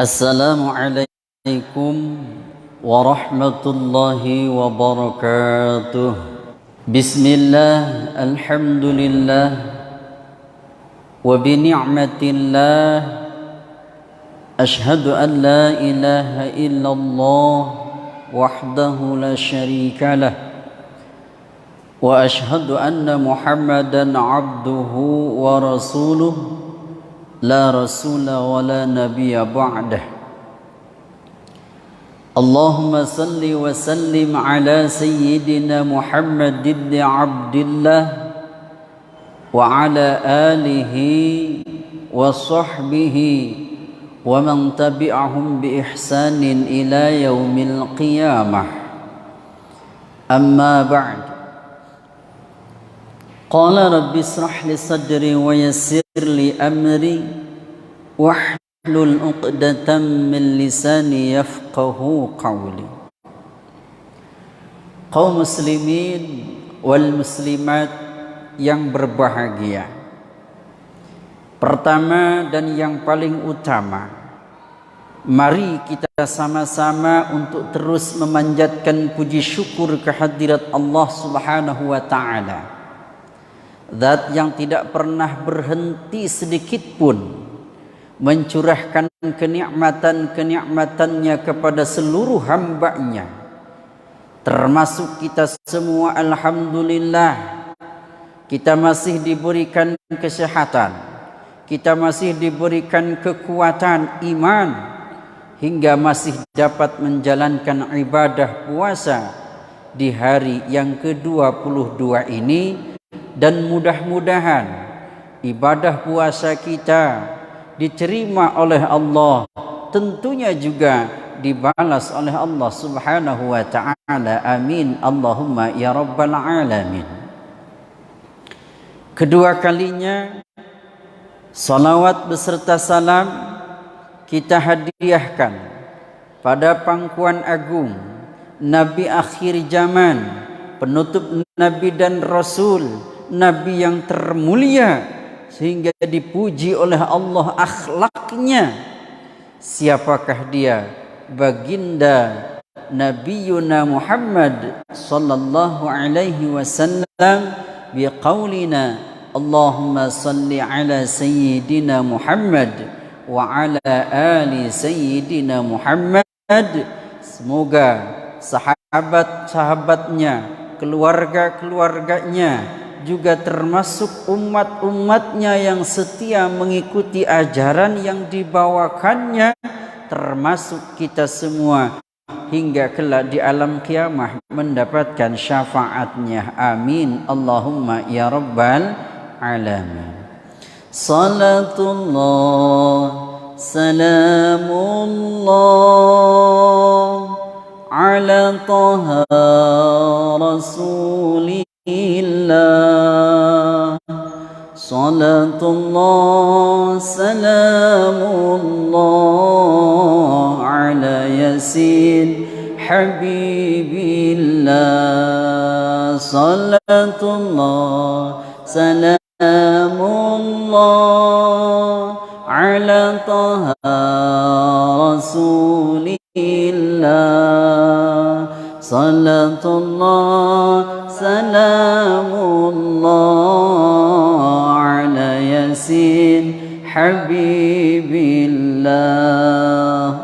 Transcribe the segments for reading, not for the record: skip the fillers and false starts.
Assalamualaikum warahmatullahi wabarakatuh. Bismillah, alhamdulillah, wa bini'matillah, ashhadu an la ilaha illallah wahdahu la syarika lah, wa ashhadu anna Muhammadan abduhu wa rasuluh la rasula wa la nabiyya ba'dah. Allahumma salli wa sallim ala sayyidina Muhammad ibn Abdillah wa ala alihi wa sahbihi wa man tabi'ahum bi ihsanin ila yaumil qiyamah. Amma ba'd. Qala rabbi israh li sadri wa yassir li amri wahlul 'uqdatam min lisani yafqahu qawli. Kaum muslimin wal muslimat yang berbahagia, pertama dan yang paling utama, mari kita sama-sama untuk terus memanjatkan puji syukur kehadirat Allah Subhanahu wa taala, Zat yang tidak pernah berhenti sedikit pun mencurahkan kenikmatan-kenikmatannya kepada seluruh hamba-Nya, termasuk kita semua. Alhamdulillah, kita masih diberikan kesehatan, kita masih diberikan kekuatan iman, hingga masih dapat menjalankan ibadah puasa di hari yang ke-22 ini. Dan mudah-mudahan ibadah puasa kita diterima oleh Allah, tentunya juga dibalas oleh Allah Subhanahu wa ta'ala. Amin Allahumma ya rabbal alamin. Kedua kalinya salawat beserta salam kita hadiahkan pada pangkuan agung Nabi akhir zaman, penutup Nabi dan Rasul, Nabi yang termulia sehingga dipuji oleh Allah akhlaknya. Siapakah dia? Baginda Nabiyuna Muhammad sallallahu alaihi wasallam biqaulina Allahumma salli ala sayyidina Muhammad wa ala ali sayyidina Muhammad. Semoga sahabat-sahabatnya, keluarga-keluarganya, juga termasuk umat-umatnya yang setia mengikuti ajaran yang dibawakannya, termasuk kita semua hingga kelak di alam kiamah mendapatkan syafaatnya. Amin Allahumma ya rabbal alamin. Salatullah salamullah ala taha rasulillah. Salatullah salamullah ala yasin habibillah. Salatullah salamullah ala taha rasulillah. Salatullah salamullah ala yasin habibillah.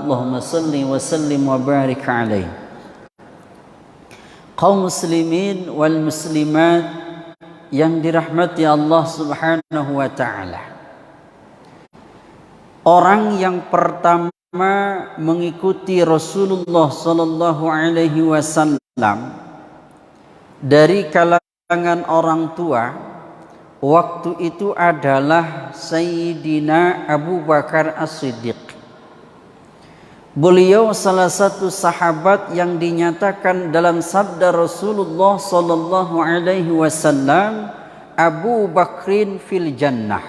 Allahumma salli wa sallim wa barik alaihi. Kaum muslimin wal muslimat yang dirahmati Allah Subhanahu wa ta'ala, orang yang pertama mengikuti Rasulullah sallallahu alaihi wasallam dari kalangan orang tua waktu itu adalah Sayyidina Abu Bakar As-Siddiq. Beliau salah satu sahabat yang dinyatakan dalam sabda Rasulullah sallallahu alaihi wasallam, Abu Bakrin fil jannah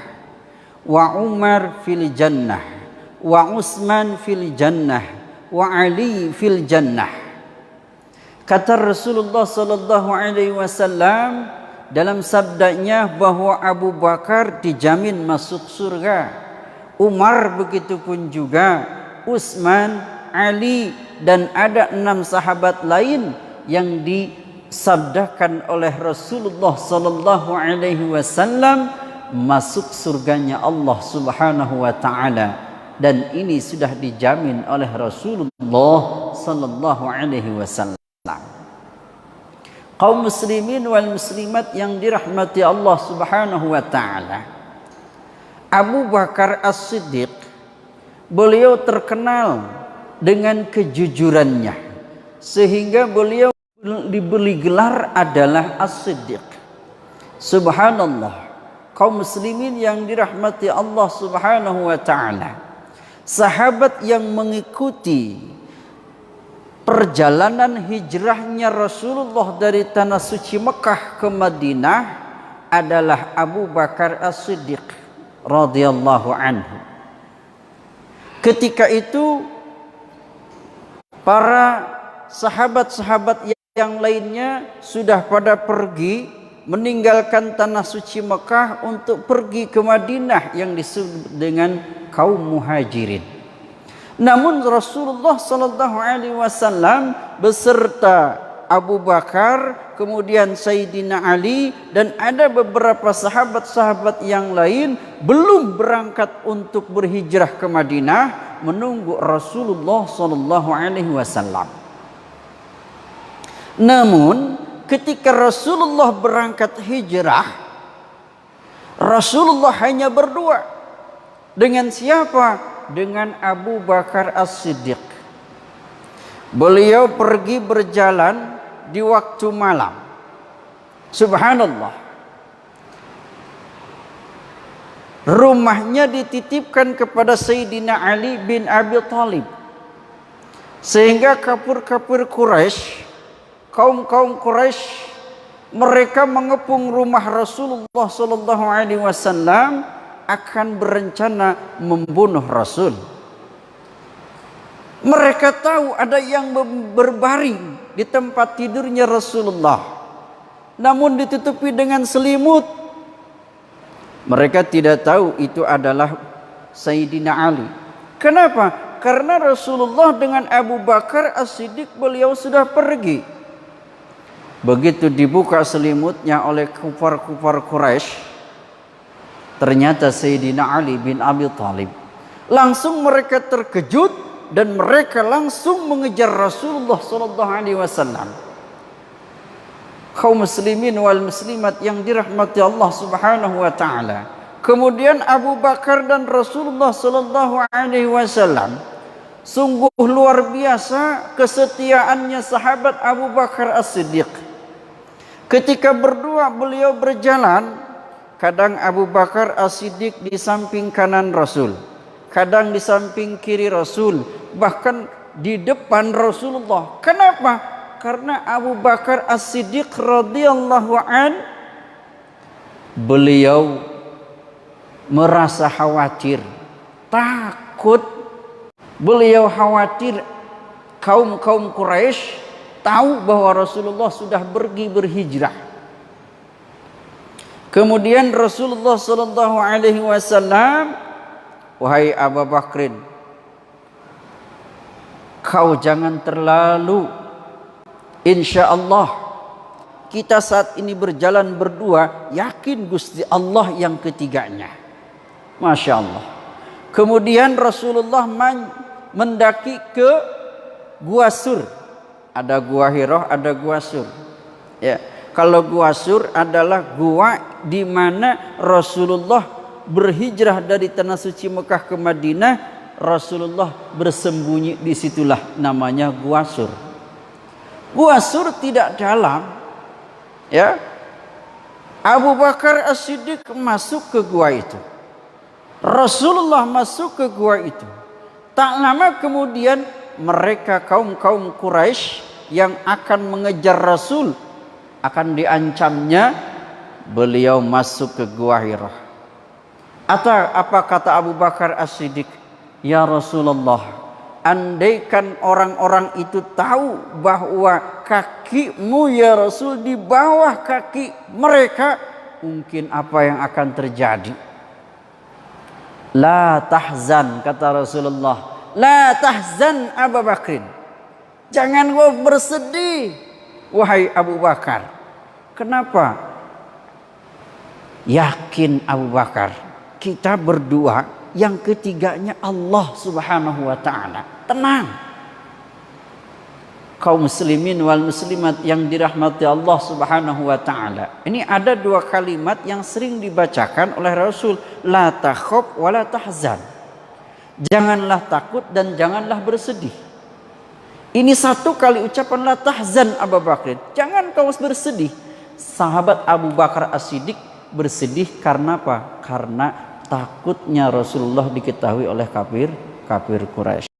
wa Umar fil jannah wa Utsman fil jannah wa Ali fil jannah. Kata Rasulullah sallallahu alaihi wasallam dalam sabdanya bahwa Abu Bakar dijamin masuk surga, Umar begitu pun juga, Utsman, Ali, dan ada 6 sahabat lain yang disabdakan oleh Rasulullah sallallahu alaihi wasallam masuk surganya Allah Subhanahu wa taala, dan ini sudah dijamin oleh Rasulullah sallallahu alaihi wasallam. Kaum muslimin wal muslimat yang dirahmati Allah Subhanahu wa taala, Abu Bakar As-Siddiq, beliau terkenal dengan kejujurannya sehingga beliau diberi gelar adalah As-Siddiq. Subhanallah, kaum muslimin yang dirahmati Allah Subhanahu wa taala, sahabat yang mengikuti perjalanan hijrahnya Rasulullah dari tanah suci Mekah ke Madinah adalah Abu Bakar As-Siddiq radhiyallahu anhu. Ketika itu para sahabat-sahabat yang lainnya sudah pada pergi meninggalkan tanah suci Mekah untuk pergi ke Madinah yang disebut dengan kaum muhajirin. Namun Rasulullah sallallahu alaihi wasallam beserta Abu Bakar, kemudian Sayyidina Ali, dan ada beberapa sahabat-sahabat yang lain belum berangkat untuk berhijrah ke Madinah, menunggu Rasulullah sallallahu alaihi wasallam. Namun ketika Rasulullah berangkat hijrah, Rasulullah hanya berdua. Dengan siapa? Dengan Abu Bakar As-Siddiq. Beliau pergi berjalan di waktu malam. Subhanallah. Rumahnya dititipkan kepada Sayyidina Ali bin Abi Thalib. Sehingga kafir-kafir Quraisy, kaum-kaum Quraisy, mereka mengepung rumah Rasulullah sallallahu alaihi wasallam, akan berencana membunuh Rasul. Mereka tahu ada yang berbaring di tempat tidurnya Rasulullah, namun ditutupi dengan selimut. Mereka tidak tahu itu adalah Sayyidina Ali. Kenapa? Karena Rasulullah dengan Abu Bakar As-Siddiq beliau sudah pergi. Begitu dibuka selimutnya oleh kufar-kufar Quraisy, ternyata Sayyidina Ali bin Abi Thalib. Langsung mereka terkejut dan mereka langsung mengejar Rasulullah sallallahu alaihi wasallam. Kaum muslimin wal muslimat yang dirahmati Allah Subhanahu wa taala. Kemudian Abu Bakar dan Rasulullah sallallahu alaihi wasallam, sungguh luar biasa kesetiaannya sahabat Abu Bakar As-Siddiq. Ketika berdua beliau berjalan, kadang Abu Bakar As-Siddiq di samping kanan Rasul, kadang di samping kiri Rasul, bahkan di depan Rasulullah. Kenapa? Karena Abu Bakar As-Siddiq radhiyallahu an, beliau merasa khawatir, takut. Beliau khawatir kaum-kaum Quraisy tahu bahwa Rasulullah sudah pergi berhijrah. Kemudian Rasulullah sallallahu alaihi wasallam, wahai Abu Bakrin, kau jangan terlalu, insya Allah kita saat ini berjalan berdua, yakin Gusti Allah yang ketiganya. Masya Allah. Kemudian Rasulullah mendaki ke Gua Sur. Ada Gua Hirah, ada Gua Sur. Ya. Kalau Gua Sur adalah gua di mana Rasulullah berhijrah dari tanah suci Mekah ke Madinah, Rasulullah bersembunyi di situlah, namanya Gua Sur. Gua Sur tidak dalam, ya. Abu Bakar As-Siddiq masuk ke gua itu. Rasulullah masuk ke gua itu. Tak lama kemudian mereka kaum-kaum Quraisy yang akan mengejar Rasul, akan diancamnya, beliau masuk ke Gua Hirah. Atau apa kata Abu Bakar As-Siddiq? Ya Rasulullah, andaikan orang-orang itu tahu bahwa kakimu ya Rasul di bawah kaki mereka, mungkin apa yang akan terjadi? La tahzan, kata Rasulullah. la tahzan Abu Bakrin. Jangan kau bersedih wahai Abu Bakar. Kenapa? Yakin Abu Bakar, kita berdua, yang ketiganya Allah Subhanahu wa taala. Tenang. Kaum muslimin wal muslimat yang dirahmati Allah Subhanahu wa taala. Ini ada dua kalimat yang sering dibacakan oleh Rasul, la takhaf wa la tahzan. Janganlah takut dan janganlah bersedih. Ini satu kali ucapan la tahzan Abu Bakar. Jangan kau bersedih. Sahabat Abu Bakar As-Siddiq bersedih karena apa? Karena takutnya Rasulullah diketahui oleh kafir Quraisy.